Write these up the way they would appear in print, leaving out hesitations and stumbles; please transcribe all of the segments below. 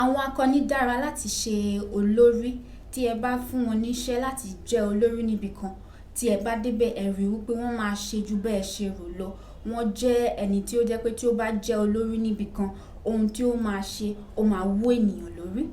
Àwọn akọni dára láti ṣe olórí. Tí ẹ bá fún wọn níṣẹ́ láti jẹ́ olórí níbi kan, tí ẹ bá débẹ̀ ẹ rí wípé wọ́n máa ṣe ju bẹ́ẹ̀ ṣe rò lọ. Wọ́n jẹ́ ẹni tí ó jẹ́ pé tí ó bá jẹ́ olórí níbi kan, ohun tí ó máa ṣe ó máa wó ènìyàn lórí.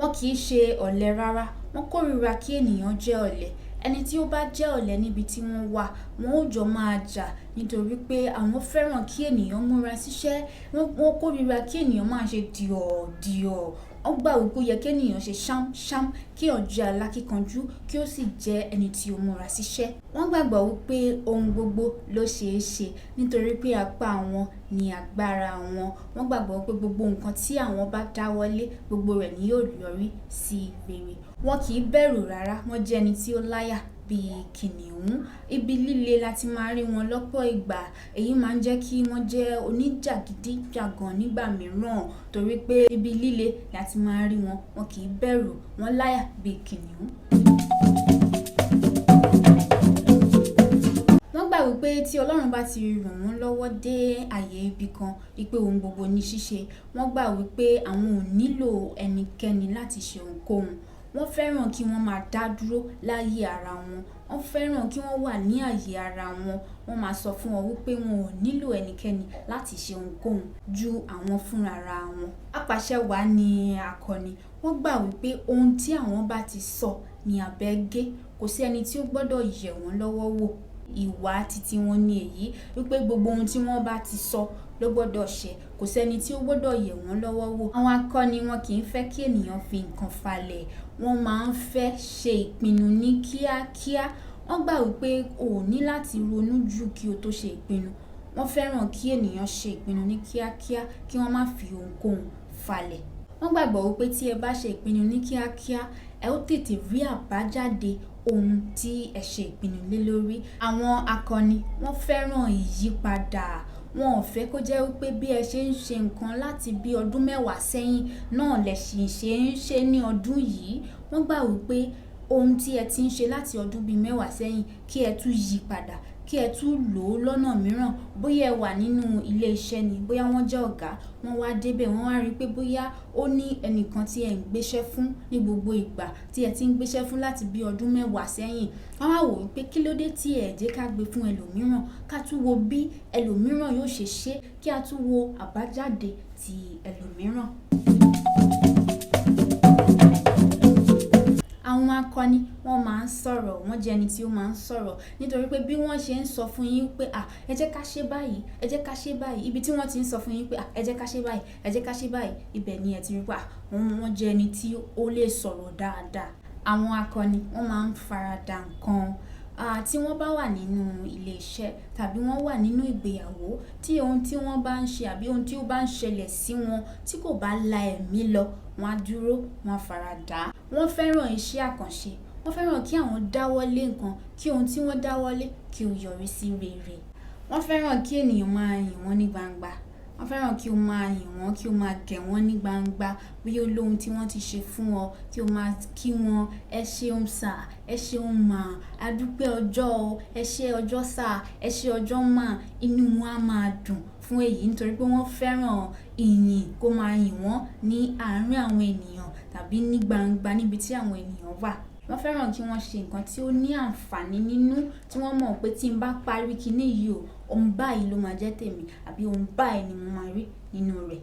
Wọ́n kì í ṣe ọ̀lẹ rárá. Wọ́n kórìíra kí ènìyàn jẹ́ ọ̀lẹ. Ẹni tí ó bá jẹ́ ọ̀lẹ níbi tí wọ́n wà, wọn ó jọ máa jà nítorí pé àwọn fẹ́ràn kí ènìyàn múra síṣẹ́. Wọ́n kórìíra kí ènìyàn máa ṣe dìọ̀. Wọ́n gbà wípé ó yẹ kí ènìyàn ṣe ṣámṣám, kí ó jẹ́ alákíkanjú, kí ó sì jẹ́ ẹni tí ó múra síṣẹ́. Wọ́n gbàgbọ́ wípé ohun gbogbo ló ṣeé ṣe nítorí pé apá wọn ni agbára wọn. Wọ́n gbàgbọ́ wípé gbogbo nǹkan tí àwọn bá dáwọ́lé, gbogbo rẹ̀ ni yóò yọrí sí rere. Wọn kì í bẹ̀rù rárá. Wọ́n jẹ́ ẹni tí ó láyà bíi kìnìún. Ibi líle láti máa rí wọn lọ́pọ̀ ìgbà. Èyí máa ń jẹ́ kí wọ́n jẹ́ oníjàgídíjàgan nígbà mìíràn torí pé ibi líle láti máa rí wọn. Wọn kì í bẹ̀rù. Wọ́n láyà bíi kìnìún. Wọ́n gbà wípé tí Ọlọ́run bá ti ràn wọ́n lọ́wọ́ dé àyè ibi kan, wípé ohun gbogbo ní ṣíṣe. Wọ́n gbà wípé àwọn ò nílò ẹnikẹ́ni láti ṣe ohunkóhun. Wọ́n fẹ́ràn kí wọ́n máa dá dúró láyé ara wọn. Wọ́n fẹ́ràn kí wọ́n wà ní àyè ara wọn. Wọ́n máa sọ fún wọn wípé wọn ò nílò ẹnikẹ́ni láti ṣe ohunkóhun ju àwọn fúnra wọn. Apàṣẹwàá ni akọni. Wọ́n gbà wípé ohun tí àwọn bá ti sọ ní abẹ́ gé. Kò sí ẹni tí ó gbọ́dọ̀ yẹ̀ wọ́n lọ́wọ́ wò. Ìwà titi wọn ni èyí wípé gbogbo ohun tí wọ́n bá ti sọ ló gbọ́dọ̀ ṣe. Kò sẹ́ni tí ó gbọ́dọ̀ yẹ̀ wọ́n lọ́wọ́ wò. Àwọn akọni wọn kì í fẹ́ kí ènìyàn fi nǹkan falẹ̀. Wọ́n máa ń fẹ́ ṣe ìpinnu ní kíákíá. Wọ́n gbà wípé o ò ní láti ronú jù kí o tó ṣe ìpinnu. Wọ́n fẹ́ràn kí ènìyàn ṣe ìpinnu ní kíákíá, kí wọ́n má fi ohunkóhun falẹ̀. Wọ́n gbàgbọ́ wípé tí ẹ bá ṣe ìpinnu ní kíákíá, ẹ ó tètè rí àbájáde ohun tí ẹ ṣe ìpinnu lé lórí. Àwọn akọni wọ́n fẹ́ràn ìyípadà. Wọn ò fẹ́ kó jẹ́ wípé bí ẹ ṣe ń ṣe nǹkan láti bí ọdún mẹ́wàá sẹ́yìn náà lẹ ṣì ṣe ń ṣe ní ọdún yìí. Wọ́n gbà wípé ohun tí ẹ ti ń ṣe láti ọdún bí mẹ́wàá sẹ́yìn kí ẹ tún yí padà, kí ẹ tún lò ó lọ́nà mìíràn. Bóyá ẹ wà nínú ilé iṣẹ́ ni, bóyá wọ́n jẹ́ ọ̀gá, wọ́n wá débẹ̀, wọ́n wá rí pé bóyá ó ní ẹnìkan tí ẹ ń gbéṣẹ́ fún ní gbogbo ìgbà tí ẹ ti ń gbéṣẹ́ fún láti bí ọdún mẹ́wàá sẹ́yìn. Wọ́n wá wò wípé kí ló dé tí ẹ jẹ́ ká gbé fún ẹlòmíràn, ká tún wo bí ẹlòmíràn yóò ṣe ṣe, kí a tún wo àbájáde ti ẹlòmíràn. Àwọn akọni wọ́n máa ń sọ̀rọ̀. Wọ́n jẹ́ ẹni tí ó máa ń sọ̀rọ̀ nítorí pé bí wọ́n ṣe ń sọ fún yín pé ẹ jẹ́ ká ṣe báyìí, ẹ jẹ́ ká ṣe báyìí. Ibi tí wọ́n ti ń sọ fún yín pé ẹ jẹ́ ká ṣe báyìí, ẹ jẹ́ ká ṣe báyìí, ibẹ̀ ni ẹ ti rí pé wọ́n jẹ́ ẹni tí ó lè sọ̀rọ̀ dáadáa. Àwọn akọni wọ́n máa ń farada nǹkan. Tí wọ́n bá wà nínú ilé iṣẹ́ tàbí wọ́n wà nínú ìgbéyàwó, tí ohun tí wọ́n bá ń ṣe àbí ohun tí ó bá ń ṣẹlẹ̀ sí wọn tí kò bá la ẹ̀mí lọ, wọ́n á dúró, wọ́n á farada. Wọ́n fẹ́ràn iṣẹ́ àkànṣe. Wọ́n fẹ́ràn kí àwọn dáwọ́lé nǹkan, kí ohun tí wọ́n dáwọ́lé kí ó yọrí sí rere. Wọ́n fẹ́ràn kí ènìyàn máa yìn wọ́n ní gbangba. Wọ́n fẹ́ràn kí o máa yìn wọ́n, kí o máa gẹ̀ wọ́n ní gbangba. Bí ó lóhun tí wọ́n ti ṣe fún ọ, kí o máa kí wọn, ẹ ṣeun sà, ẹ ṣeun mà, a dúpẹ́ ọjọ́ o, ẹ ṣé ọjọ́ sà, ẹ ṣé ọjọ́ mà. Inú wọn á máa dùn fún èyí nítorí pé wọ́n fẹ́ràn ìyìn, kó máa yìn wọ́n ní àárín àwọn ènìyàn tàbí ní gbangba níbi tí àwọn ènìyàn wà. Wọ́n fẹ́ràn kí wọ́n ṣe nǹkan tí ó ní àǹfààní nínú, tí wọ́n mọ̀ pé tí n bá parí kíní yìí o, ohun báyìí ló máa jẹ́ tèmi àbí ohun báyìí ni mo máa rí nínú rẹ̀.